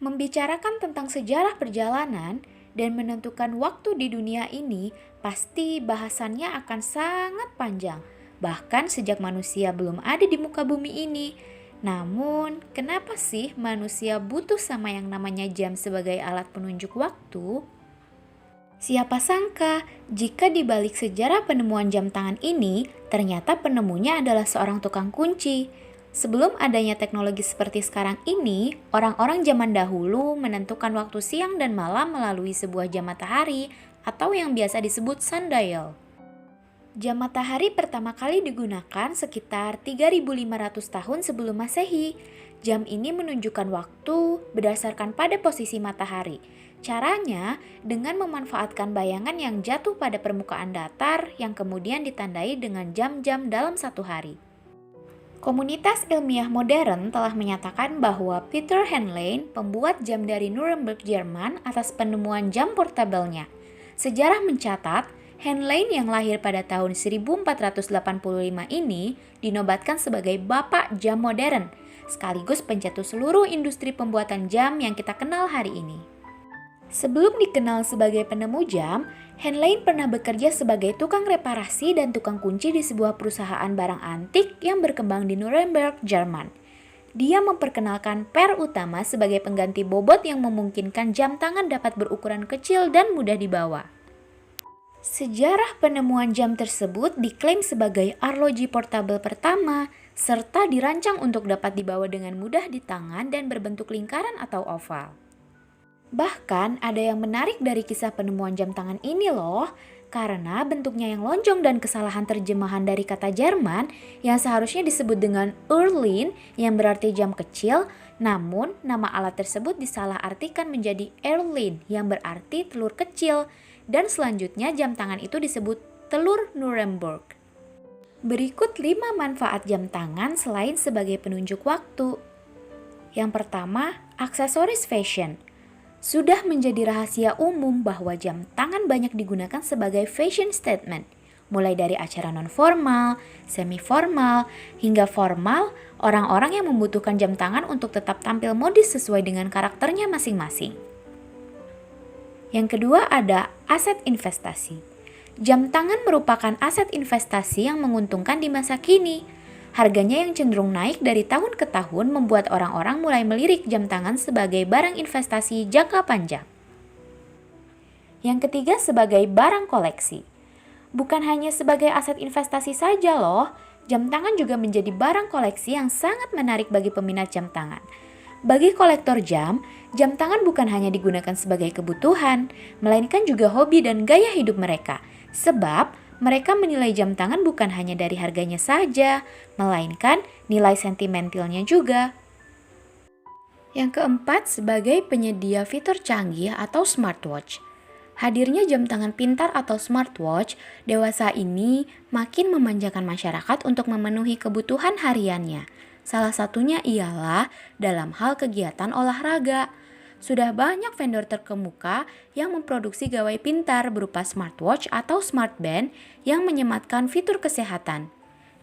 Membicarakan tentang sejarah perjalanan dan menentukan waktu di dunia ini, pasti bahasannya akan sangat panjang, bahkan sejak manusia belum ada di muka bumi ini. Namun, kenapa sih manusia butuh sama yang namanya jam sebagai alat penunjuk waktu? Siapa sangka jika di balik sejarah penemuan jam tangan ini, ternyata penemunya adalah seorang tukang kunci. Sebelum adanya teknologi seperti sekarang ini, orang-orang zaman dahulu menentukan waktu siang dan malam melalui sebuah jam matahari atau yang biasa disebut sundial. Jam matahari pertama kali digunakan sekitar 3.500 tahun sebelum Masehi. Jam ini menunjukkan waktu berdasarkan pada posisi matahari. Caranya dengan memanfaatkan bayangan yang jatuh pada permukaan datar yang kemudian ditandai dengan jam-jam dalam satu hari. Komunitas ilmiah modern telah menyatakan bahwa Peter Henlein, pembuat jam dari Nuremberg, Jerman, atas penemuan jam portabelnya. Sejarah mencatat, Henlein yang lahir pada tahun 1485 ini dinobatkan sebagai bapak jam modern, sekaligus pencetus seluruh industri pembuatan jam yang kita kenal hari ini. Sebelum dikenal sebagai penemu jam, Henlein pernah bekerja sebagai tukang reparasi dan tukang kunci di sebuah perusahaan barang antik yang berkembang di Nuremberg, Jerman. Dia memperkenalkan per utama sebagai pengganti bobot yang memungkinkan jam tangan dapat berukuran kecil dan mudah dibawa. Sejarah penemuan jam tersebut diklaim sebagai arloji portabel pertama, serta dirancang untuk dapat dibawa dengan mudah di tangan dan berbentuk lingkaran atau oval. Bahkan ada yang menarik dari kisah penemuan jam tangan ini loh, karena bentuknya yang lonjong dan kesalahan terjemahan dari kata Jerman yang seharusnya disebut dengan Uhrlin yang berarti jam kecil, namun nama alat tersebut disalahartikan menjadi Erlin yang berarti telur kecil, dan selanjutnya jam tangan itu disebut telur Nuremberg. Berikut 5 manfaat jam tangan selain sebagai penunjuk waktu. Yang pertama, aksesoris fashion. Sudah menjadi rahasia umum bahwa jam tangan banyak digunakan sebagai fashion statement, mulai dari acara non-formal, semi-formal, hingga formal, orang-orang yang membutuhkan jam tangan untuk tetap tampil modis sesuai dengan karakternya masing-masing. Yang kedua ada aset investasi. Jam tangan merupakan aset investasi yang menguntungkan di masa kini. Harganya yang cenderung naik dari tahun ke tahun membuat orang-orang mulai melirik jam tangan sebagai barang investasi jangka panjang. Yang ketiga sebagai barang koleksi. Bukan hanya sebagai aset investasi saja loh, jam tangan juga menjadi barang koleksi yang sangat menarik bagi peminat jam tangan. Bagi kolektor jam, jam tangan bukan hanya digunakan sebagai kebutuhan, melainkan juga hobi dan gaya hidup mereka. Sebab mereka menilai jam tangan bukan hanya dari harganya saja, melainkan nilai sentimentalnya juga. Yang keempat, sebagai penyedia fitur canggih atau smartwatch. Hadirnya jam tangan pintar atau smartwatch dewasa ini makin memanjakan masyarakat untuk memenuhi kebutuhan hariannya. Salah satunya ialah dalam hal kegiatan olahraga. Sudah banyak vendor terkemuka yang memproduksi gawai pintar berupa smartwatch atau smartband yang menyematkan fitur kesehatan.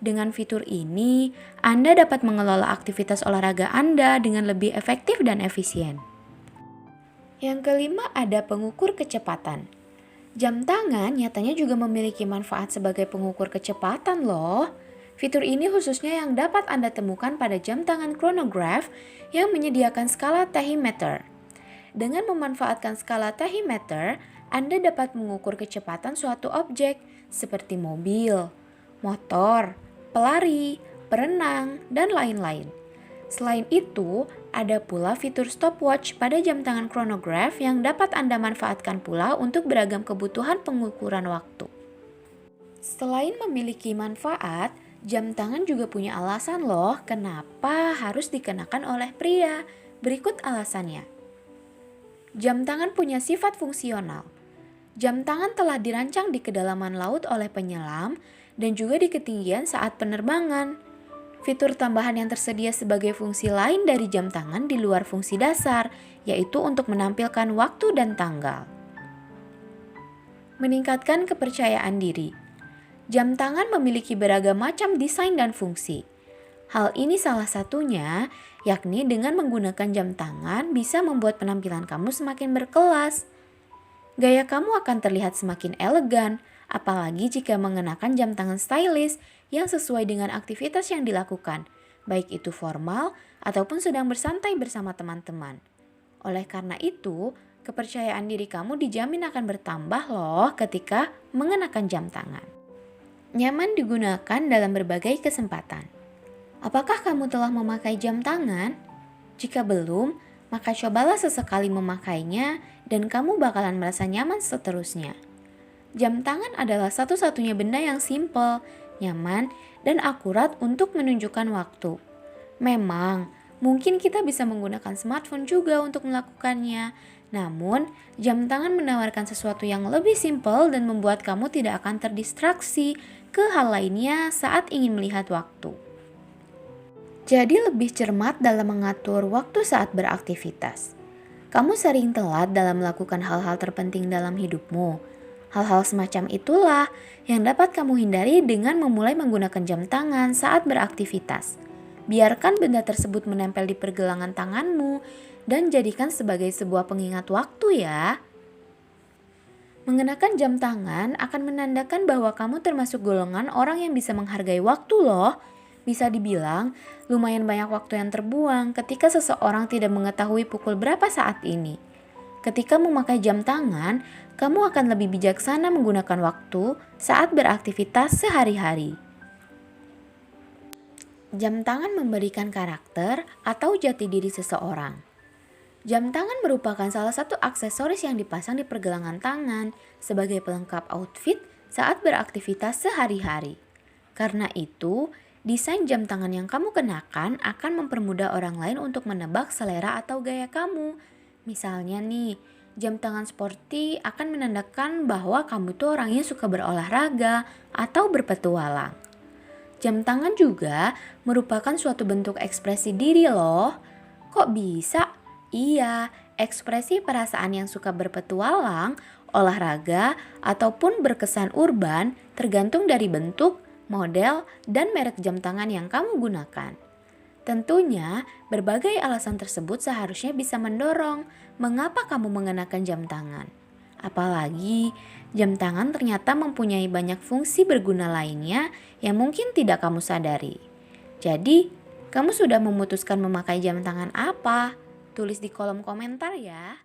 Dengan fitur ini, Anda dapat mengelola aktivitas olahraga Anda dengan lebih efektif dan efisien. Yang kelima ada pengukur kecepatan. Jam tangan nyatanya juga memiliki manfaat sebagai pengukur kecepatan loh. Fitur ini khususnya yang dapat Anda temukan pada jam tangan chronograph yang menyediakan skala tachymeter. Dengan memanfaatkan skala tachymeter, Anda dapat mengukur kecepatan suatu objek seperti mobil, motor, pelari, berenang, dan lain-lain. Selain itu, ada pula fitur stopwatch pada jam tangan chronograph yang dapat Anda manfaatkan pula untuk beragam kebutuhan pengukuran waktu. Selain memiliki manfaat, jam tangan juga punya alasan loh kenapa harus dikenakan oleh pria. Berikut alasannya. Jam tangan punya sifat fungsional. Jam tangan telah dirancang di kedalaman laut oleh penyelam dan juga di ketinggian saat penerbangan. Fitur tambahan yang tersedia sebagai fungsi lain dari jam tangan di luar fungsi dasar, yaitu untuk menampilkan waktu dan tanggal. Meningkatkan kepercayaan diri. Jam tangan memiliki beragam macam desain dan fungsi. Hal ini salah satunya, yakni dengan menggunakan jam tangan bisa membuat penampilan kamu semakin berkelas. Gaya kamu akan terlihat semakin elegan, apalagi jika mengenakan jam tangan stylish yang sesuai dengan aktivitas yang dilakukan, baik itu formal ataupun sedang bersantai bersama teman-teman. Oleh karena itu, kepercayaan diri kamu dijamin akan bertambah loh ketika mengenakan jam tangan. Nyaman digunakan dalam berbagai kesempatan. Apakah kamu telah memakai jam tangan? Jika belum, maka cobalah sesekali memakainya dan kamu bakalan merasa nyaman seterusnya. Jam tangan adalah satu-satunya benda yang simpel, nyaman, dan akurat untuk menunjukkan waktu. Memang, mungkin kita bisa menggunakan smartphone juga untuk melakukannya. Namun, jam tangan menawarkan sesuatu yang lebih simpel dan membuat kamu tidak akan terdistraksi ke hal lainnya saat ingin melihat waktu. Jadi lebih cermat dalam mengatur waktu saat beraktivitas. Kamu sering telat dalam melakukan hal-hal terpenting dalam hidupmu. Hal-hal semacam itulah yang dapat kamu hindari dengan memulai menggunakan jam tangan saat beraktivitas. Biarkan benda tersebut menempel di pergelangan tanganmu dan jadikan sebagai sebuah pengingat waktu ya. Mengenakan jam tangan akan menandakan bahwa kamu termasuk golongan orang yang bisa menghargai waktu loh. Bisa dibilang, lumayan banyak waktu yang terbuang ketika seseorang tidak mengetahui pukul berapa saat ini. Ketika memakai jam tangan, kamu akan lebih bijaksana menggunakan waktu saat beraktivitas sehari-hari. Jam tangan memberikan karakter atau jati diri seseorang. Jam tangan merupakan salah satu aksesoris yang dipasang di pergelangan tangan sebagai pelengkap outfit saat beraktivitas sehari-hari. Karena itu, desain jam tangan yang kamu kenakan akan mempermudah orang lain untuk menebak selera atau gaya kamu. Misalnya nih, jam tangan sporty akan menandakan bahwa kamu tuh orangnya suka berolahraga atau berpetualang. Jam tangan juga merupakan suatu bentuk ekspresi diri loh. Kok bisa? Iya, ekspresi perasaan yang suka berpetualang, olahraga, ataupun berkesan urban tergantung dari bentuk, model, dan merek jam tangan yang kamu gunakan. Tentunya, berbagai alasan tersebut seharusnya bisa mendorong mengapa kamu mengenakan jam tangan. Apalagi, jam tangan ternyata mempunyai banyak fungsi berguna lainnya yang mungkin tidak kamu sadari. Jadi, kamu sudah memutuskan memakai jam tangan apa? Tulis di kolom komentar ya.